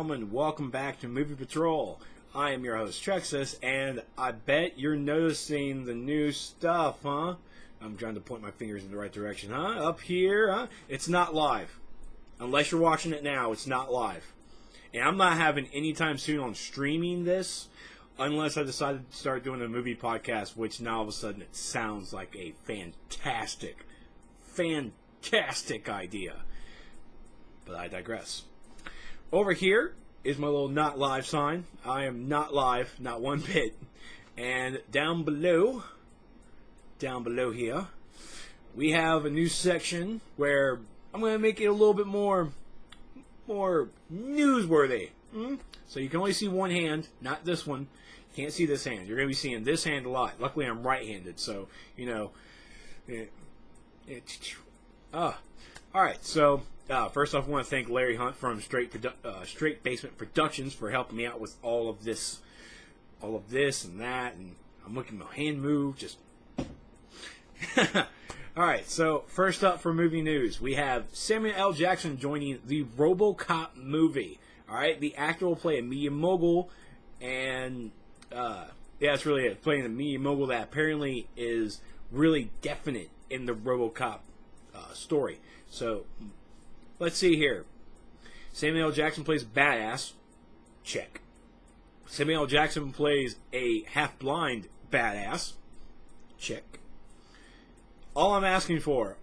gentlemen, welcome back to Movie Patrol. I am your host, Trexlight, and I bet you're noticing the new stuff, huh? I'm trying to point my fingers in the right direction, huh? Up here, huh? It's not live. Unless you're watching it now, it's not live. And I'm not having any time soon on streaming this, unless I decided to start doing a movie podcast, which now all of a sudden it sounds like a fantastic idea. But I digress. Over here is my little not live sign. I am not live, not one bit. And down below here, we have a new section where I'm going to make it a little bit more newsworthy. So you can only see one hand, not this one. You can't see this hand. You're going to be seeing this hand a lot. Luckily, I'm right-handed, so, you know. Alright, so first off, I want to thank Larry Hunt from Straight Basement Productions for helping me out with all of this and that, and I'm making my hand move, just... Alright, so first up for movie news, we have Samuel L. Jackson joining the Robocop movie. Alright, the actor will play a media mogul, and, yeah, that's really it, playing a media mogul that apparently is really definite in the Robocop story. So, let's see here. Samuel L. Jackson plays badass. Check. Samuel L. Jackson plays a half-blind badass. Check. All I'm asking for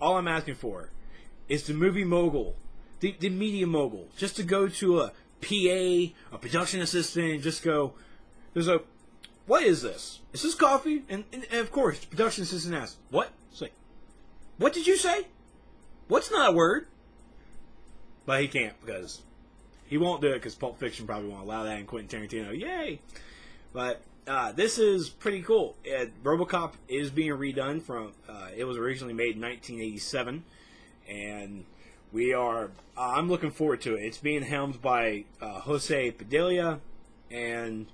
is the movie mogul, the media mogul, just to go to a PA, a production assistant, and just go, what is this? Is this coffee? And of course, the production assistant asks, what? It's like, what did you say? What's not a word? But he can't, because he won't do it, because Pulp Fiction probably won't allow that, and Quentin Tarantino, yay! But this is pretty cool. Robocop is being redone from, it was originally made in 1987, and I'm looking forward to it. It's being helmed by Jose Padilla, and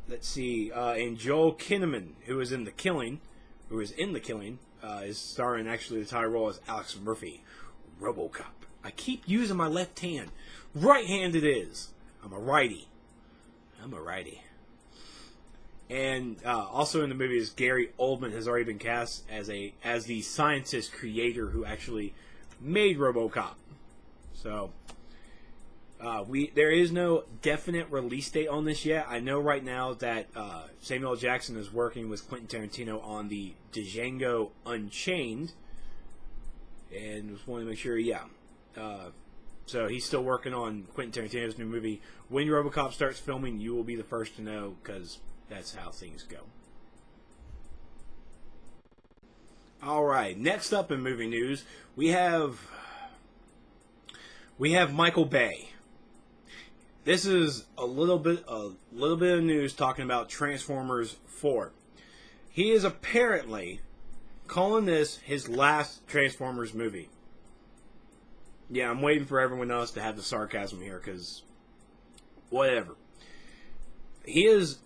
let's see, and Joel Kinnaman, who is in The Killing, is starring actually the title role as Alex Murphy, Robocop. I keep using my left hand. Right-handed is. I'm a righty. And also in the movie is Gary Oldman has already been cast as the scientist creator who actually made Robocop. So there is no definite release date on this yet. I know right now that Samuel L. Jackson is working with Quentin Tarantino on the Django Unchained, and just wanted to make sure, yeah. So he's still working on Quentin Tarantino's new movie. When Robocop starts filming, you will be the first to know, because that's how things go. Alright, next up in movie news, we have Michael Bay. This is a little bit of news talking about Transformers 4. He is apparently calling this his last Transformers movie. Yeah, I'm waiting for everyone else to have the sarcasm here, because whatever. He has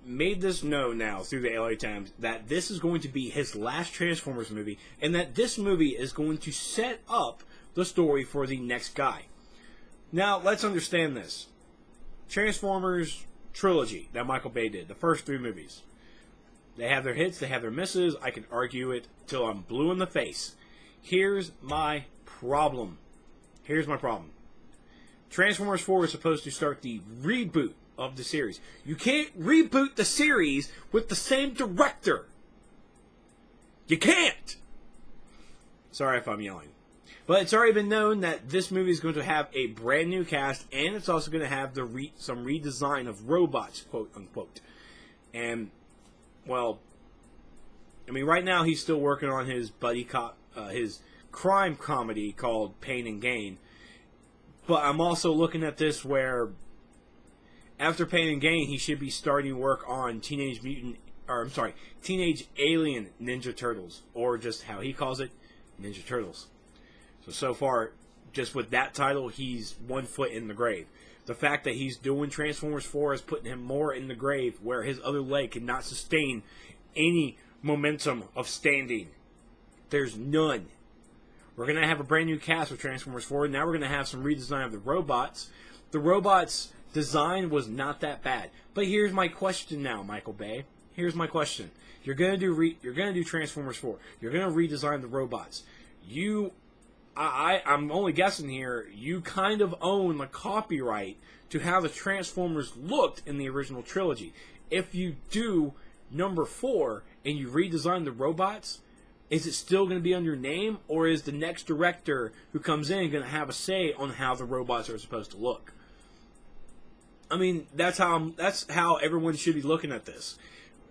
made this known now through the LA Times that this is going to be his last Transformers movie, and that this movie is going to set up the story for the next guy. Now, let's understand this. Transformers trilogy that Michael Bay did, the first 3 movies. They have their hits, they have their misses. I can argue it till I'm blue in the face. Here's my problem. Transformers 4 is supposed to start the reboot of the series. You can't reboot the series with the same director. You can't! Sorry if I'm yelling. But it's already been known that this movie is going to have a brand new cast, and it's also going to have some redesign of robots, quote unquote. And, well, I mean, right now he's still working on his buddy cop, his crime comedy called Pain and Gain. But I'm also looking at this where after Pain and Gain, he should be starting work on Teenage Alien Ninja Turtles, or just how he calls it, Ninja Turtles. So far, just with that title, he's 1 foot in the grave. The fact that he's doing Transformers 4 is putting him more in the grave, where his other leg cannot sustain any momentum of standing. There's none. We're going to have a brand new cast with Transformers 4. Now we're going to have some redesign of the robots. The robot's design was not that bad. But here's my question now, Michael Bay. Here's my question. You're gonna do Transformers 4. You're gonna redesign the robots. I'm only guessing here. You kind of own the copyright to how the Transformers looked in the original trilogy. If you do number 4 and you redesign the robots, is it still going to be on your name, or is the next director who comes in going to have a say on how the robots are supposed to look? I mean, that's how everyone should be looking at this.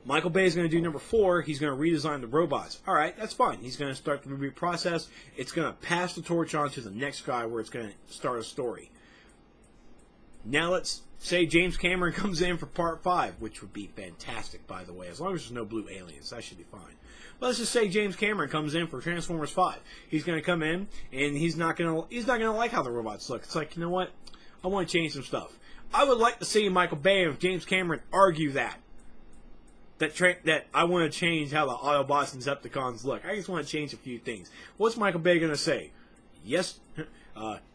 Michael Bay is going to do number 4. He's going to redesign the robots. All right, that's fine. He's going to start the movie process. It's going to pass the torch on to the next guy where it's going to start a story. Now let's say James Cameron comes in for part 5, which would be fantastic, by the way. As long as there's no blue aliens, that should be fine. But let's just say James Cameron comes in for Transformers 5. He's going to come in, and he's not going to like how the robots look. It's like, you know what? I want to change some stuff. I would like to see Michael Bay and James Cameron argue that I want to change how the Autobots and Decepticons look. I just want to change a few things. What's Michael Bay going to say? Yes,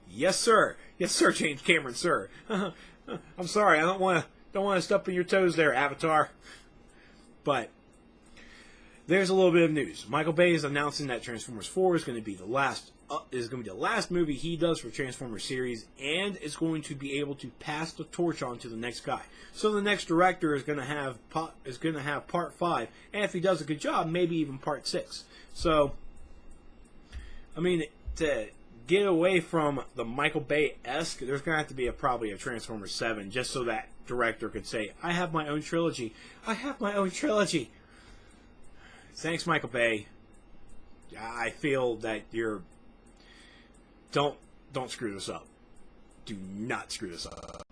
yes, sir. Yes, sir, James Cameron, sir. I'm sorry, I don't want to step on your toes there, Avatar. But there's a little bit of news. Michael Bay is announcing that Transformers 4 is going to be the last movie he does for Transformers series, and is going to be able to pass the torch on to the next guy. So the next director is going to have part 5, and if he does a good job, maybe even part 6. So, I mean, to get away from the Michael Bay-esque, there's going to have to be probably a Transformers 7, just so that director could say, I have my own trilogy. I have my own trilogy. Thanks, Michael Bay. I feel that you're... Don't screw this up. Do not screw this up.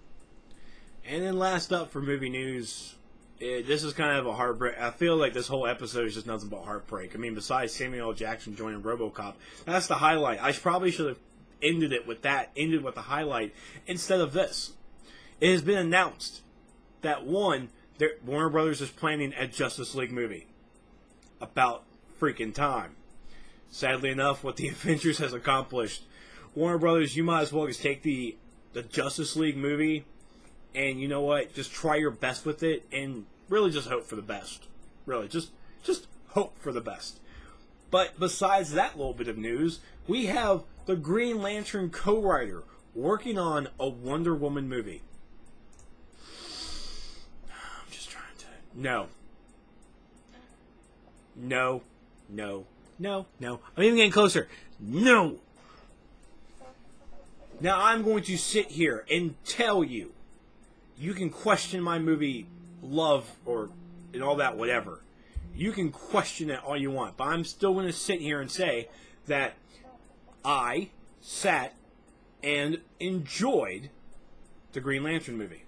And then last up for movie news, this is kind of a heartbreak. I feel like this whole episode is just nothing but heartbreak. I mean, besides Samuel L. Jackson joining Robocop, that's the highlight. I probably should have ended with the highlight instead of this. It has been announced that Warner Brothers is planning a Justice League movie. About freaking time. Sadly enough, what the Avengers has accomplished, Warner Brothers, you might as well just take the Justice League movie and, you know what, just try your best with it and really just hope for the best. Really, just hope for the best. But besides that little bit of news, we have the Green Lantern co-writer working on a Wonder Woman movie. I'm just trying to... No. I'm even getting closer. No! Now I'm going to sit here and tell you, you can question my movie love and all that, whatever. You can question it all you want, but I'm still going to sit here and say that I sat and enjoyed the Green Lantern movie.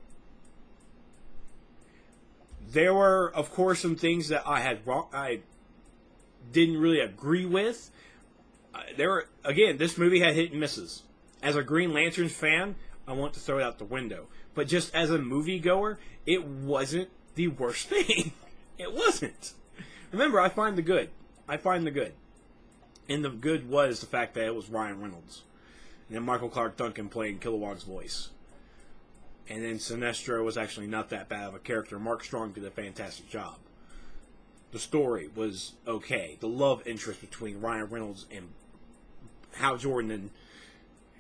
There were, of course, some things that I didn't really agree with. This movie had hit and misses. As a Green Lantern fan, I want to throw it out the window. But just as a moviegoer, it wasn't the worst thing. It wasn't. Remember, I find the good. And the good was the fact that it was Ryan Reynolds. And then Michael Clark Duncan playing Kilowog's voice. And then Sinestro was actually not that bad of a character. Mark Strong did a fantastic job. The story was okay. The love interest between Ryan Reynolds and Hal Jordan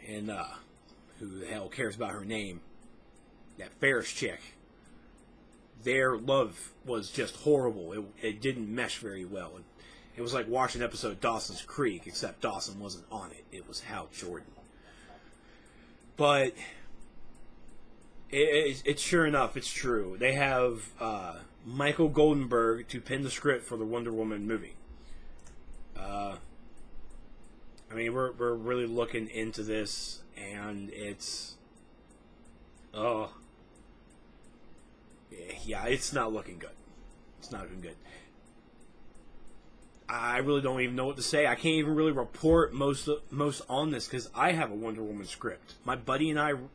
and who the hell cares about her name? That Ferris chick. Their love was just horrible. It didn't mesh very well. It was like watching an episode of Dawson's Creek, except Dawson wasn't on it. It was Hal Jordan. But it's sure enough, it's true. They have Michael Goldenberg to pen the script for the Wonder Woman movie. I mean, we're really looking into this, and it's... yeah, it's not looking good. It's not looking good. I really don't even know what to say. I can't even really report most on this, because I have a Wonder Woman script. My buddy wrote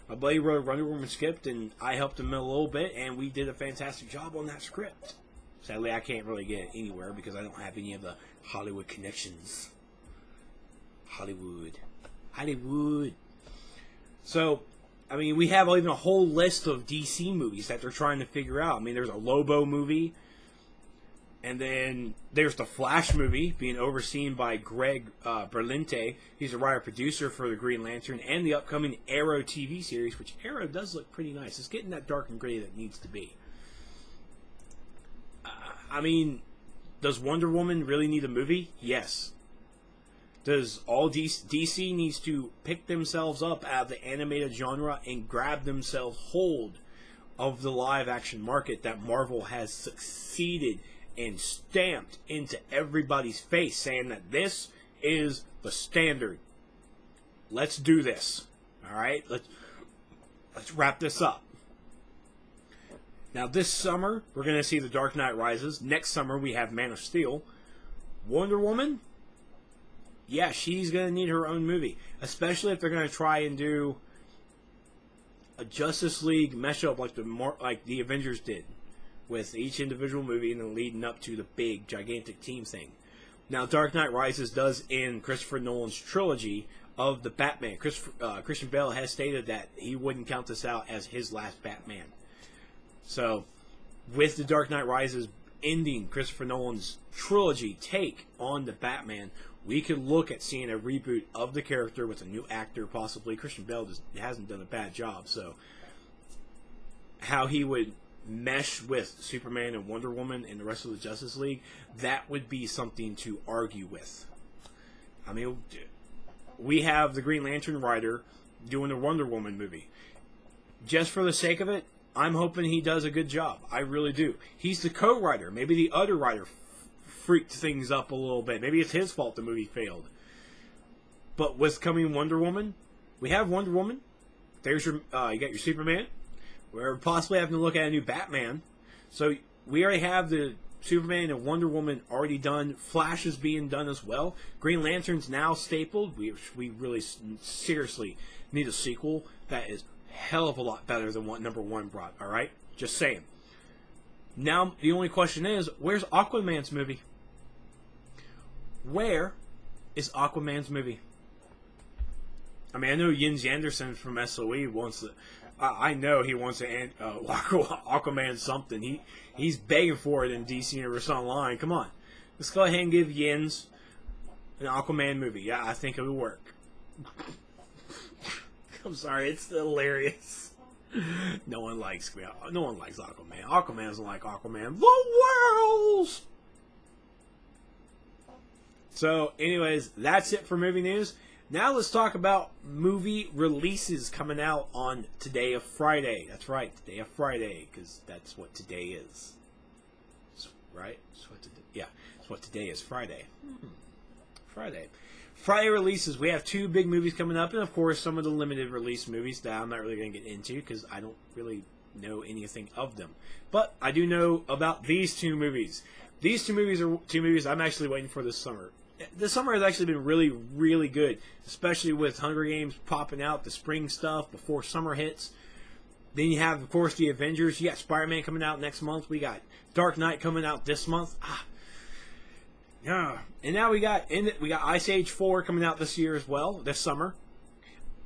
a Wonder Woman script, and I helped him a little bit, and we did a fantastic job on that script. Sadly, I can't really get it anywhere, because I don't have any of the Hollywood connections. Hollywood. So, I mean, we have even a whole list of DC movies that they're trying to figure out. I mean, there's a Lobo movie, and then there's the Flash movie being overseen by Greg Berlanti. He's a writer-producer for the Green Lantern and the upcoming Arrow TV series, which Arrow does look pretty nice. It's getting that dark and gritty that it needs to be. I mean, does Wonder Woman really need a movie? Yes. Does all DC needs to pick themselves up out of the animated genre and grab themselves hold of the live-action market that Marvel has succeeded and stamped into everybody's face, saying that this is the standard. Let's do this. All right, let's wrap this up. Now, this summer we're going to see The Dark Knight Rises. Next summer we have Man of Steel. Wonder Woman. Yeah, she's going to need her own movie, especially if they're going to try and do a Justice League mesh-up like the Avengers did, with each individual movie and then leading up to the big, gigantic team thing. Now, Dark Knight Rises does end Christopher Nolan's trilogy of the Batman. Christian Bale has stated that he wouldn't count this out as his last Batman. So, with The Dark Knight Rises ending Christopher Nolan's trilogy take on the Batman, we could look at seeing a reboot of the character with a new actor, possibly. Christian Bale hasn't done a bad job, so how he would mesh with Superman and Wonder Woman and the rest of the Justice League, that would be something to argue with. I mean, we have the Green Lantern writer doing the Wonder Woman movie. Just for the sake of it, I'm hoping he does a good job. I really do. He's the co-writer. Maybe the other writer freaked things up a little bit. Maybe it's his fault the movie failed. But with coming Wonder Woman, we have Wonder Woman. There's your, you got your Superman. We're possibly having to look at a new Batman. So we already have the Superman and Wonder Woman already done. Flash is being done as well. Green Lantern's now stapled. We really seriously need a sequel that is a hell of a lot better than what number one brought. All right? Just saying. Now, the only question is, where's Aquaman's movie? Where is Aquaman's movie? I mean, I know Jens Anderson from SOE wants to... I know he wants to Aquaman something. He's begging for it in DC Universe Online. Come on. Let's go ahead and give Jens an Aquaman movie. Yeah, I think it would work. I'm sorry, it's hilarious. No one likes Aquaman. Aquaman doesn't like Aquaman. The world! So, anyways, that's it for movie news. Now let's talk about movie releases coming out on today of Friday. That's right, today of Friday, because that's what today is. Right? That's what today is, Friday. Friday. Friday releases, we have two big movies coming up, and of course some of the limited release movies that I'm not really going to get into, because I don't really know anything of them. But I do know about these two movies. These two movies are two movies I'm actually waiting for this summer. The summer has actually been really, really good, especially with Hunger Games popping out, the spring stuff before summer hits. Then you have, of course, the Avengers. You got Spider-Man coming out next month. We got Dark Knight coming out this month. Yeah. And now we got Ice Age 4 coming out this year as well, this summer.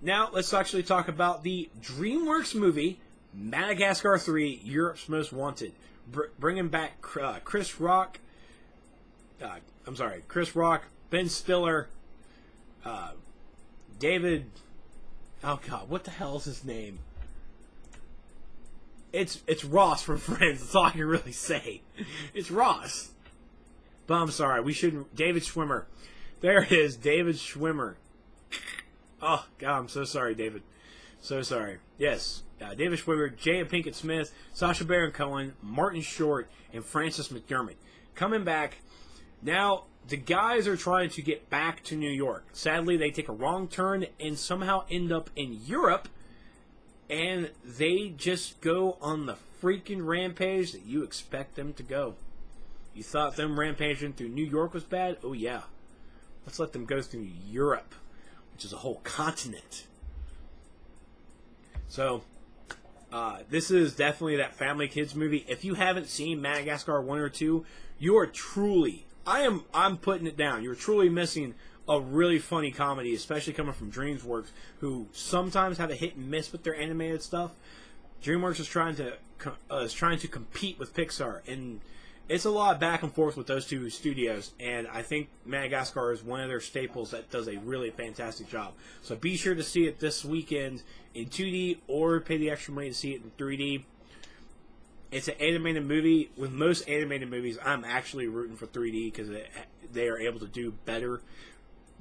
Now let's actually talk about the DreamWorks movie Madagascar 3: Europe's Most Wanted, bringing back Chris Rock, Ben Stiller, David. Oh God, what the hell is his name? It's Ross from Friends. That's all I can really say. It's Ross. But I'm sorry, we shouldn't. David Schwimmer. There it is, David Schwimmer. Oh God, I'm so sorry, David. So sorry. Yes, David Schwimmer, Jada Pinkett Smith, Sacha Baron Cohen, Martin Short, and Frances McDermott coming back. Now, the guys are trying to get back to New York. Sadly, they take a wrong turn and somehow end up in Europe, and they just go on the freaking rampage that you expect them to go. You thought them rampaging through New York was bad? Oh yeah. Let's let them go through Europe, which is a whole continent. So, this is definitely that family kids movie. If you haven't seen Madagascar 1 or 2, you are truly I'm putting it down. You're truly missing a really funny comedy, especially coming from DreamWorks, who sometimes have a hit and miss with their animated stuff. DreamWorks is trying to compete with Pixar, and it's a lot of back and forth with those two studios. And I think Madagascar is one of their staples that does a really fantastic job. So be sure to see it this weekend in 2D, or pay the extra money to see it in 3D. It's an animated movie. With most animated movies, I'm actually rooting for 3D because they are able to do better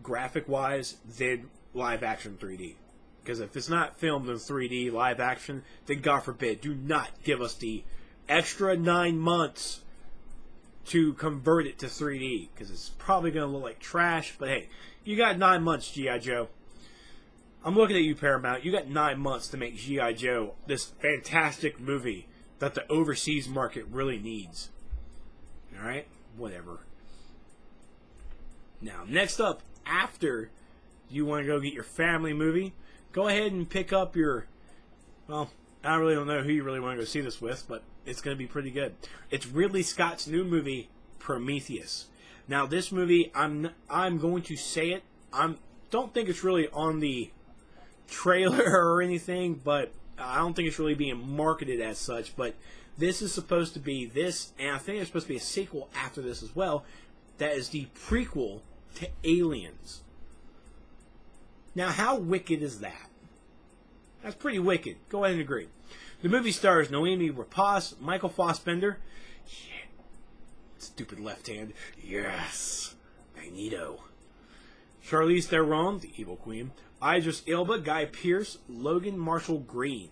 graphic-wise than live-action 3D. Because if it's not filmed in 3D live-action, then God forbid, do not give us the extra 9 months to convert it to 3D. Because it's probably going to look like trash. But hey, you got 9 months, G.I. Joe. I'm looking at you, Paramount. You got 9 months to make G.I. Joe this fantastic movie that the overseas market really needs. Alright? Whatever. Now, next up, after you want to go get your family movie, go ahead and pick up your... Well, I really don't know who you really want to go see this with, but it's going to be pretty good. It's Ridley Scott's new movie, Prometheus. Now, this movie, I'm going to say it. Don't think it's really on the trailer or anything, but I don't think it's really being marketed as such, but this is supposed to be this, and I think there's supposed to be a sequel after this as well, that is the prequel to Aliens. Now, how wicked is that? That's pretty wicked. Go ahead and agree. The movie stars Noemi Rapace, Michael Fassbender, yeah, stupid left hand, yes, Magneto, Charlize Theron, the evil queen, Idris Elba, Guy Pearce, Logan Marshall Green.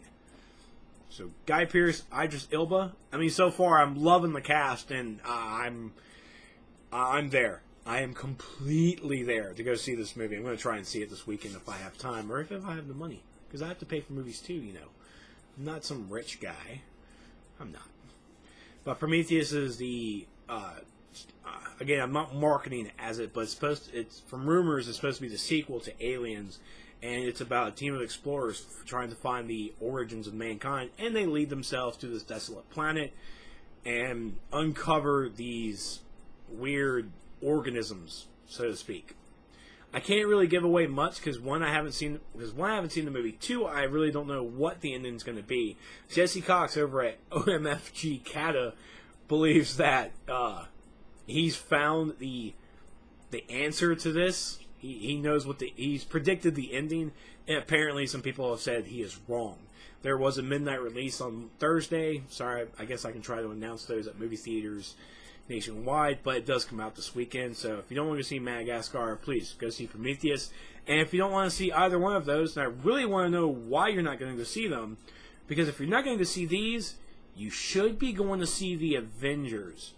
So Guy Pearce, Idris Elba. I mean, so far I'm loving the cast, and I'm there. I am completely there to go see this movie. I'm going to try and see it this weekend if I have time, or if I have the money, because I have to pay for movies too. You know, I'm not some rich guy. I'm not. But Prometheus is the again, I'm not marketing it as it, but it's from rumors it's supposed to be the sequel to Aliens, and it's about a team of explorers trying to find the origins of mankind, and they lead themselves to this desolate planet and uncover these weird organisms, so to speak. I can't really give away much because one, I haven't seen the movie. Two, I really don't know what the ending's going to be. Jesse Cox over at OMFG Cata believes that he's found the answer to this. He knows he's predicted the ending, and apparently some people have said he is wrong. There was a midnight release on Thursday. Sorry, I guess I can try to announce those at movie theaters nationwide, but it does come out this weekend. So if you don't want to see Madagascar, please go see Prometheus. And if you don't want to see either one of those, and I really want to know why you're not going to go see them, because if you're not going to see these, you should be going to see the Avengers.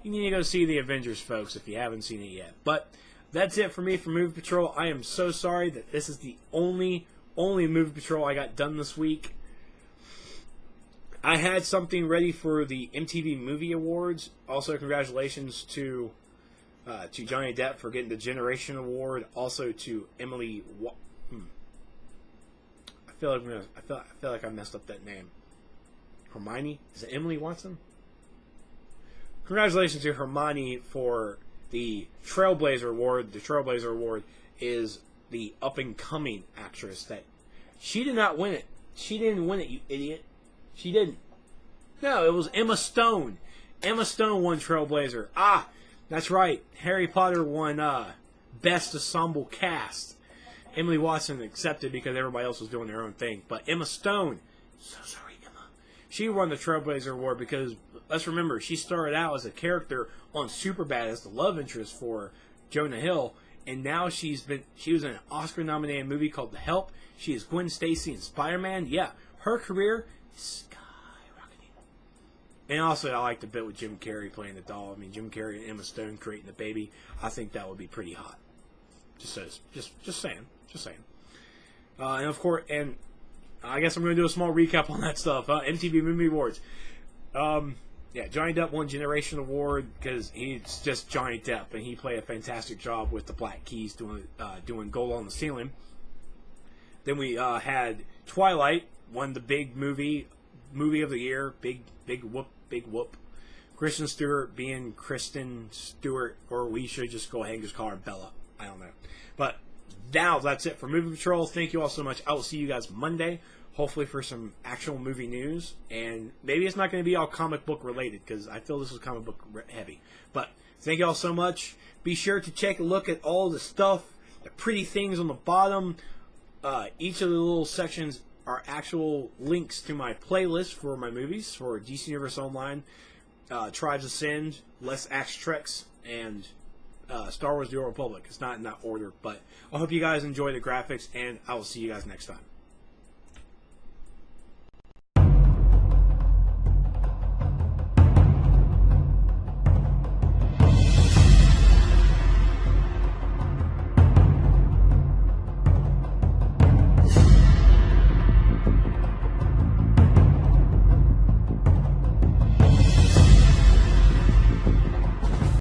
You need to go see the Avengers, folks, if you haven't seen it yet. But that's it for me for Movie Patrol. I am so sorry that this is the only Movie Patrol I got done this week. I had something ready for the MTV Movie Awards. Also, congratulations to Johnny Depp for getting the Generation Award. Also to Emily. I feel like I messed up that name. Hermione? Is it Emily Watson? Congratulations to Hermione for the Trailblazer Award. The Trailblazer Award is the up-and-coming actress that... She did not win it. She didn't win it, you idiot. She didn't. No, it was Emma Stone. Emma Stone won Trailblazer. Ah, that's right. Harry Potter won Best Ensemble Cast. Emily Watson accepted because everybody else was doing their own thing. But Emma Stone, so sorry, Emma. She won the Trailblazer Award because, let's remember, she started out as a character on Superbad as the love interest for Jonah Hill. And now she was in an Oscar-nominated movie called The Help. She is Gwen Stacy in Spider-Man. Yeah, her career is skyrocketing. And also, I like the bit with Jim Carrey playing the doll. I mean, Jim Carrey and Emma Stone creating the baby. I think that would be pretty hot. Just saying. And of course, and I guess I'm going to do a small recap on that stuff. MTV Movie Awards. Yeah, Johnny Depp won Generation Award because he's just Johnny Depp, and he played a fantastic job with the Black Keys doing Gold on the Ceiling. Then we had Twilight won the big movie of the year, big whoop, Kristen Stewart being Kristen Stewart, or we should just go ahead and just call her Bella. I don't know. But now that's it for Movie Patrol. Thank you all so much. I will see you guys Monday, hopefully for some actual movie news. And maybe it's not going to be all comic book related, because I feel this is comic book heavy. But thank you all so much. Be sure to take a look at all the stuff, the pretty things on the bottom. Each of the little sections are actual links to my playlist for my movies, for DC Universe Online, Tribes of Sin, Let's Axe Trex, and Star Wars The Old Republic. It's not in that order, but I hope you guys enjoy the graphics, and I will see you guys next time.